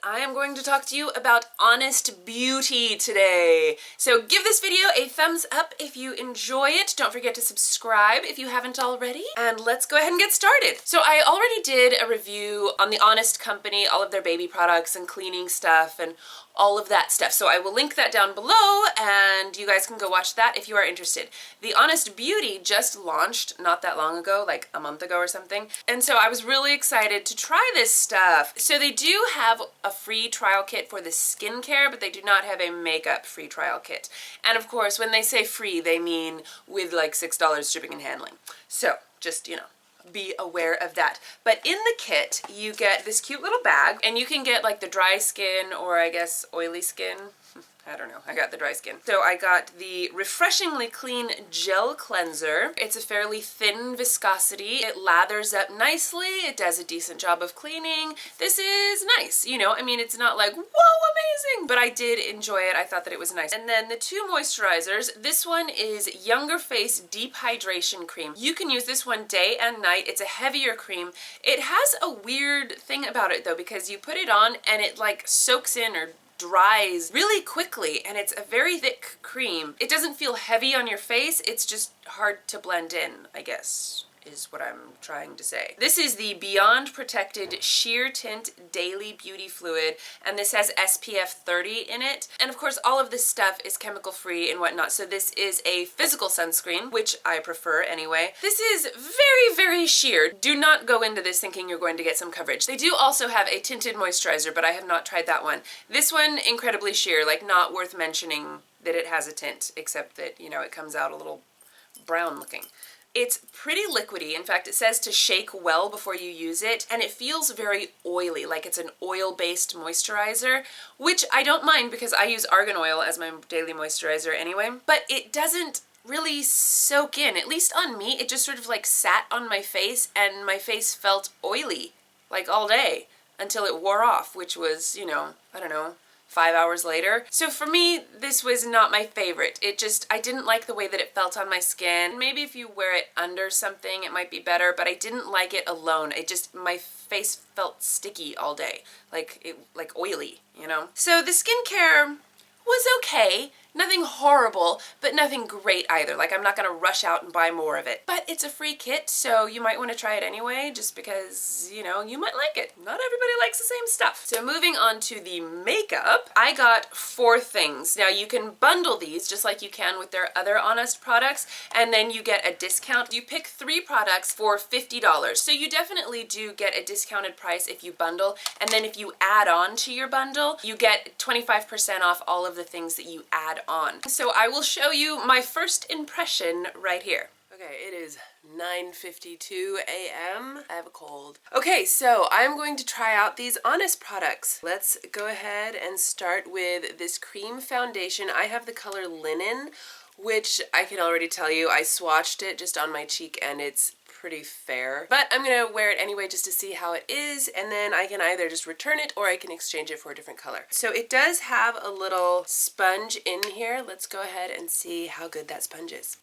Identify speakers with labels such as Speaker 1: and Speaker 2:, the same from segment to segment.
Speaker 1: I am going to talk to you about honest beauty today. So give this video a thumbs up if you enjoy it. Don't forget to subscribe if you haven't already. And let's go ahead and get started. So I already did a review on the Honest Company, all of their baby products and cleaning stuff and all of that stuff. So I will link that down below and you guys can go watch that if you are interested. The Honest Beauty just launched not that long ago, like a month ago or something. And so I was really excited to try this stuff. So they do have a free trial kit for the skincare, but they do not have a makeup free trial kit. And of course, when they say free, they mean with like $6 shipping and handling. So just, you know, be aware of that. But in the kit, you get this cute little bag, and you can get like the dry skin or I guess oily skin. I don't know, I got the dry skin. So I got the Refreshingly Clean Gel Cleanser. It's a fairly thin viscosity. It lathers up nicely. It does a decent job of cleaning. This is nice, you know, I mean, it's not like, whoa, amazing, but I did enjoy it. I thought that it was nice. And then the two moisturizers, this one is Younger Face Deep Hydration Cream. You can use this one day and night. It's a heavier cream. It has a weird thing about it though, because you put it on and it like soaks in or dries really quickly, and it's a very thick cream. It doesn't feel heavy on your face, it's just hard to blend in, I guess, is what I'm trying to say. This is the Beyond Protected Sheer Tint Daily Beauty Fluid, and this has SPF 30 in it. And of course, all of this stuff is chemical free and whatnot, so this is a physical sunscreen, which I prefer anyway. This is very, very sheer. Do not go into this thinking you're going to get some coverage. They do also have a tinted moisturizer, but I have not tried that one. This one, incredibly sheer, like not worth mentioning that it has a tint, except that, you know, it comes out a little brown looking. It's pretty liquidy. In fact, it says to shake well before you use it, and it feels very oily, like it's an oil-based moisturizer, which I don't mind because I use argan oil as my daily moisturizer anyway, but it doesn't really soak in. At least on me, it just sort of like sat on my face, and my face felt oily, like all day, until it wore off, which was, you know, I don't know, 5 hours later. So for me, this was not my favorite. I didn't like the way that it felt on my skin. Maybe if you wear it under something, it might be better, but I didn't like it alone. My face felt sticky all day, like oily, you know? So the skincare was okay. Nothing horrible, but nothing great either. Like, I'm not gonna rush out and buy more of it. But it's a free kit, so you might want to try it anyway, just because, you know, you might like it. Not everybody likes the same stuff. So moving on to the makeup, I got 4 things. Now, you can bundle these just like you can with their other Honest products, and then you get a discount. You pick 3 products for $50, so you definitely do get a discounted price if you bundle, and then if you add on to your bundle, you get 25% off all of the things that you add on. So I will show you my first impression right here. Okay, it is 9:52 a.m. I have a cold. Okay, so I'm going to try out these Honest products. Let's go ahead and start with this cream foundation. I have the color Linen, which I can already tell you, I swatched it just on my cheek and it's pretty fair, but I'm gonna wear it anyway just to see how it is, and then I can either just return it or I can exchange it for a different color. So it does have a little sponge in here. Let's go ahead and see how good that sponge is.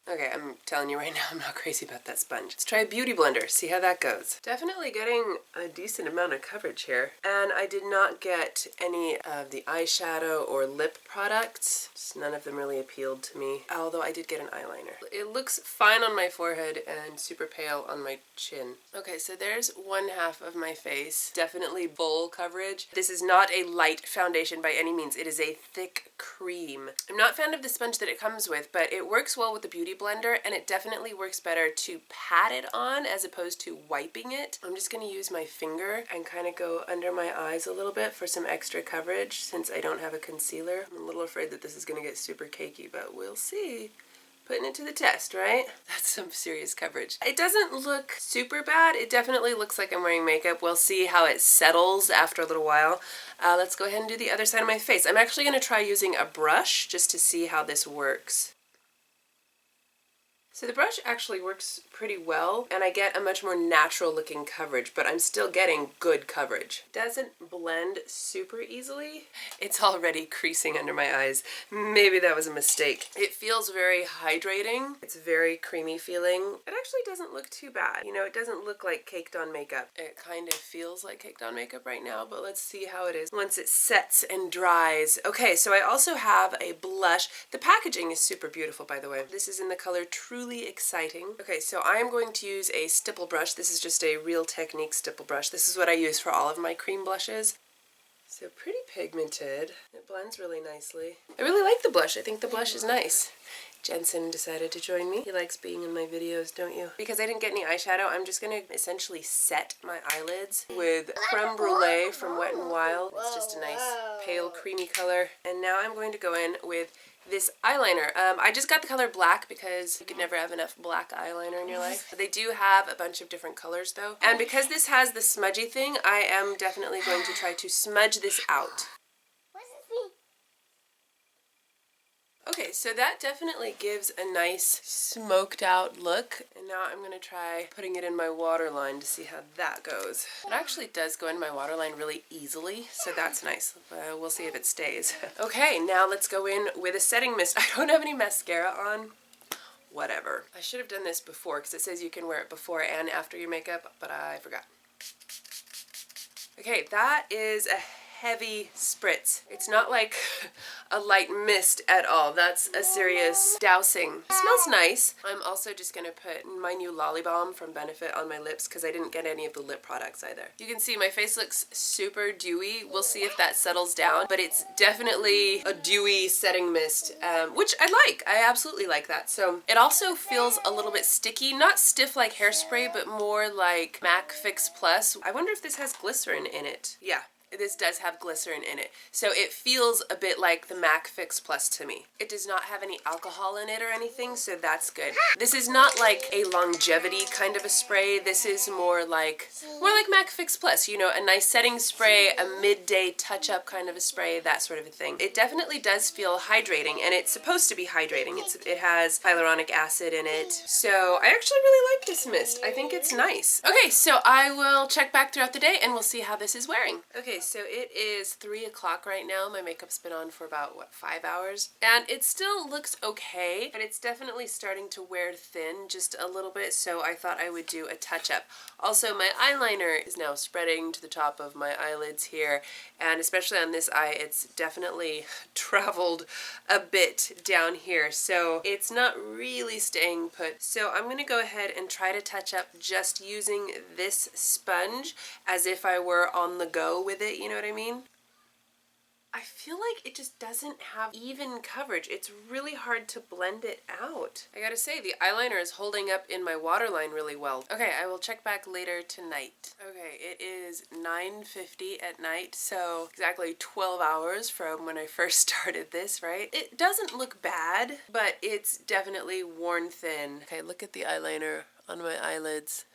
Speaker 1: Okay, I'm telling you right now, I'm not crazy about that sponge. Let's try a beauty blender, see how that goes. Definitely getting a decent amount of coverage here. And I did not get any of the eyeshadow or lip products. Just none of them really appealed to me. Although I did get an eyeliner. It looks fine on my forehead and super pale on my chin. Okay, so there's 1/2 of my face. Definitely full coverage. This is not a light foundation by any means. It is a thick cream. I'm not a fan of the sponge that it comes with, but it works well with the beauty blender, and it definitely works better to pat it on as opposed to wiping it. I'm just going to use my finger and kind of go under my eyes a little bit for some extra coverage since I don't have a concealer. I'm a little afraid that this is going to get super cakey, but we'll see. Putting it to the test, right? That's some serious coverage. It doesn't look super bad. It definitely looks like I'm wearing makeup. We'll see how it settles after a little while. Let's go ahead and do the other side of my face. I'm actually going to try using a brush just to see how this works. So the brush actually works pretty well, and I get a much more natural looking coverage, but I'm still getting good coverage. It doesn't blend super easily. It's already creasing under my eyes. Maybe that was a mistake. It feels very hydrating. It's very creamy feeling. It actually doesn't look too bad. You know, it doesn't look like caked on makeup. It kind of feels like caked on makeup right now, but let's see how it is once it sets and dries. Okay, so I also have a blush. The packaging is super beautiful, by the way. This is in the color Truly Exciting. Okay, so I am going to use a stipple brush. This is just a Real Technique stipple brush. This is what I use for all of my cream blushes. So pretty pigmented. It blends really nicely. I really like the blush. I think the blush is nice. Jensen decided to join me. He likes being in my videos, don't you? Because I didn't get any eyeshadow, I'm just gonna essentially set my eyelids with Creme Brulee from Wet n Wild. It's just a nice pale creamy color. And now I'm going to go in with this eyeliner. I just got the color black because you could never have enough black eyeliner in your life. They do have a bunch of different colors though. And because this has the smudgy thing, I am definitely going to try to smudge this out. Okay, so that definitely gives a nice smoked out look. And now I'm gonna try putting it in my waterline to see how that goes. It actually does go in my waterline really easily, so that's nice. We'll see if it stays. Okay, now let's go in with a setting mist. I don't have any mascara on. Whatever. I should have done this before because it says you can wear it before and after your makeup, but I forgot. Okay, that is a heavy spritz. It's not like a light mist at all. That's a serious dousing. It smells nice. I'm also just gonna put my new Lolly Balm from Benefit on my lips because I didn't get any of the lip products either. You can see my face looks super dewy. We'll see if that settles down, but it's definitely a dewy setting mist, which I like. I absolutely like that. So it also feels a little bit sticky, not stiff like hairspray, but more like MAC Fix Plus. I wonder if this has glycerin in it. Yeah. This does have glycerin in it, so it feels a bit like the MAC Fix Plus to me. It does not have any alcohol in it or anything, so that's good. This is not like a longevity kind of a spray. This is more like MAC Fix Plus, you know, a nice setting spray, a midday touch-up kind of a spray, that sort of a thing. It definitely does feel hydrating, and it's supposed to be hydrating. It has hyaluronic acid in it, so I actually really like this mist. I think it's nice. Okay, so I will check back throughout the day, and we'll see how this is wearing. Okay, so it is 3 o'clock right now. My makeup's been on for about, what, 5 hours? And it still looks okay, but it's definitely starting to wear thin just a little bit, so I thought I would do a touch-up. Also, my eyeliner is now spreading to the top of my eyelids here, and especially on this eye, it's definitely traveled a bit down here, so it's not really staying put. So I'm gonna go ahead and try to touch up just using this sponge as if I were on the go with it, you know what I mean? I feel like it just doesn't have even coverage. It's really hard to blend it out. I gotta say, the eyeliner is holding up in my waterline really well. Okay, I will check back later tonight. Okay, it is 9:50 at night, so exactly 12 hours from when I first started this, right? It doesn't look bad, but it's definitely worn thin. Okay, look at the eyeliner on my eyelids.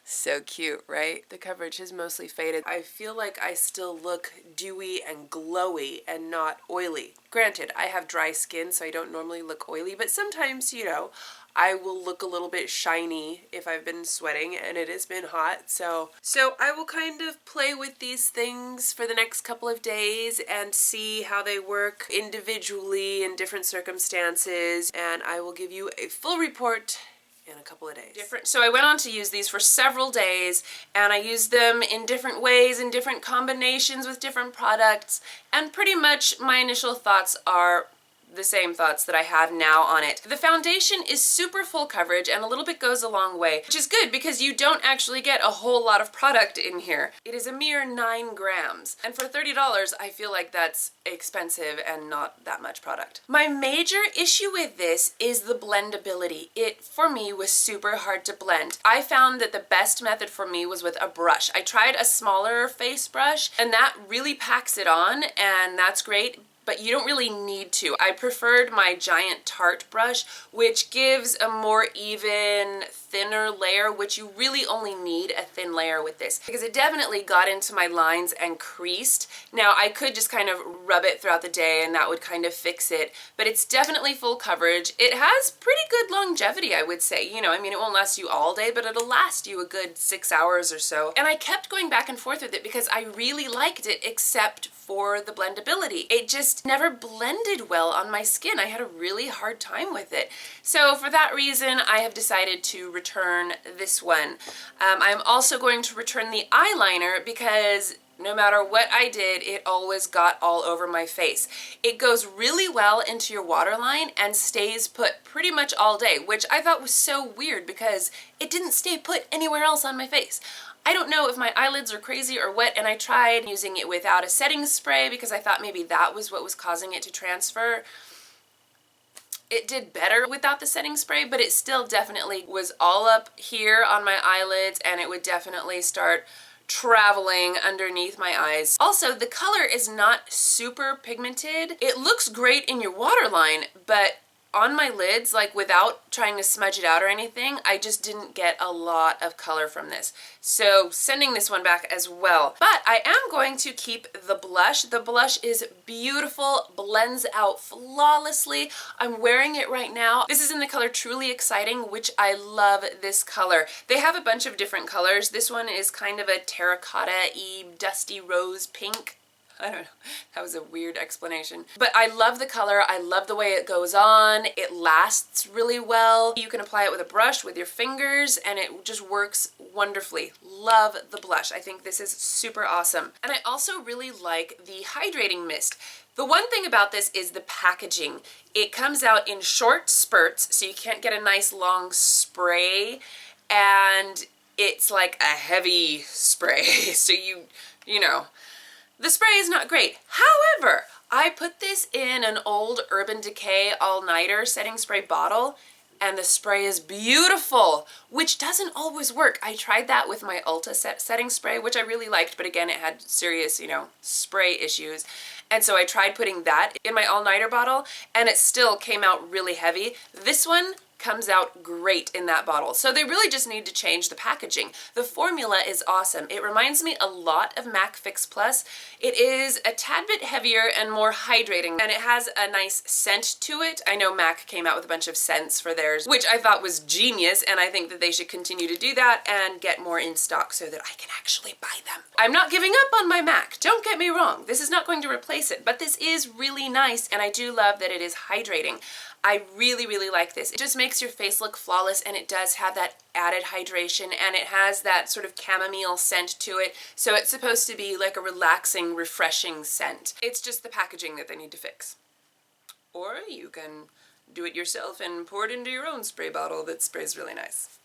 Speaker 1: So cute, right? The coverage has mostly faded. I feel like I still look dewy and glowy and not oily. Granted, I have dry skin, so I don't normally look oily, but sometimes, you know, I will look a little bit shiny if I've been sweating and it has been hot. So I will kind of play with these things for the next couple of days and see how they work individually in different circumstances, and I will give you a full report in a couple of days. So I went on to use these for several days, and I used them in different ways, in different combinations with different products, and pretty much my initial thoughts are the same thoughts that I have now on it. The foundation is super full coverage, and a little bit goes a long way, which is good because you don't actually get a whole lot of product in here. It is a mere 9 grams, and for $30 I feel like that's expensive and not that much product. My major issue with this is the blendability. It, for me, was super hard to blend. I found that the best method for me was with a brush. I tried a smaller face brush, and that really packs it on, and that's great, but you don't really need to. I preferred my giant Tarte brush, which gives a more even, thinner layer, which you really only need a thin layer with this, because it definitely got into my lines and creased. Now I could just kind of rub it throughout the day and that would kind of fix it, but it's definitely full coverage. It has pretty good longevity, I would say. You know, I mean, it won't last you all day, but it'll last you a good 6 hours or so. And I kept going back and forth with it because I really liked it, except for the blendability. It just never blended well on my skin. I had a really hard time with it. So for that reason, I have decided to return this one. I'm also going to return the eyeliner because no matter what I did, it always got all over my face. It goes really well into your waterline and stays put pretty much all day, which I thought was so weird because it didn't stay put anywhere else on my face. I don't know if my eyelids are crazy or what, and I tried using it without a setting spray because I thought maybe that was what was causing it to transfer. It did better without the setting spray, but it still definitely was all up here on my eyelids, and it would definitely start traveling underneath my eyes. Also, the color is not super pigmented. It looks great in your waterline, but on my lids, like without trying to smudge it out or anything, I just didn't get a lot of color from this. So sending this one back as well. But I am going to keep the blush. The blush is beautiful, blends out flawlessly. I'm wearing it right now. This is in the color Truly Exciting, which I love this color. They have a bunch of different colors. This one is kind of a terracotta-y, dusty rose pink. I don't know, that was a weird explanation. But I love the color, I love the way it goes on, it lasts really well. You can apply it with a brush, with your fingers, and it just works wonderfully. Love the blush. I think this is super awesome. And I also really like the hydrating mist. The one thing about this is the packaging. It comes out in short spurts, so you can't get a nice long spray, and it's like a heavy spray, so you know, the spray is not great. However, I put this in an old Urban Decay all-nighter setting spray bottle, and the spray is beautiful, which doesn't always work. I tried that with my Ulta setting spray, which I really liked, but again, it had serious, you know, spray issues. And so I tried putting that in my all-nighter bottle, and it still came out really heavy. This one comes out great in that bottle. So they really just need to change the packaging. The formula is awesome. It reminds me a lot of MAC Fix Plus. It is a tad bit heavier and more hydrating, and it has a nice scent to it. I know MAC came out with a bunch of scents for theirs, which I thought was genius, and I think that they should continue to do that and get more in stock so that I can actually buy them. I'm not giving up on my MAC, don't get me wrong. This is not going to replace it, but this is really nice, and I do love that it is hydrating. I really, really like this. It just makes your face look flawless, and it does have that added hydration, and it has that sort of chamomile scent to it, so it's supposed to be like a relaxing, refreshing scent. It's just the packaging that they need to fix. Or you can do it yourself and pour it into your own spray bottle that sprays really nice.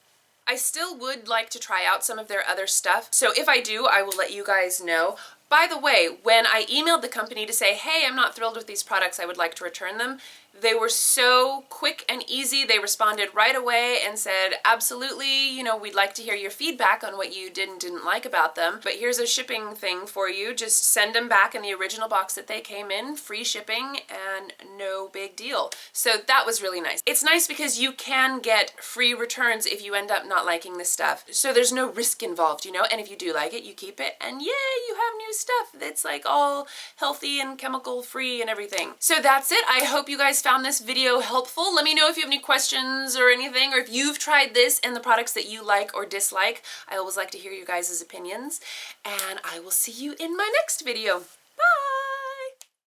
Speaker 1: I still would like to try out some of their other stuff, so if I do, I will let you guys know. By the way, when I emailed the company to say, hey, I'm not thrilled with these products, I would like to return them, they were so quick and easy. They responded right away and said, absolutely, you know, we'd like to hear your feedback on what you did and didn't like about them, but here's a shipping thing for you. Just send them back in the original box that they came in, free shipping, and no big deal. So that was really nice. It's nice because you can get free returns if you end up not liking this stuff. So there's no risk involved, you know, and if you do like it, you keep it, and yay, you have new stuff that's like all healthy and chemical free and everything. So that's it. I hope you guys found this video helpful. Let me know if you have any questions or anything, or if you've tried this and the products that you like or dislike. I always like to hear you guys' opinions, and I will see you in my next video.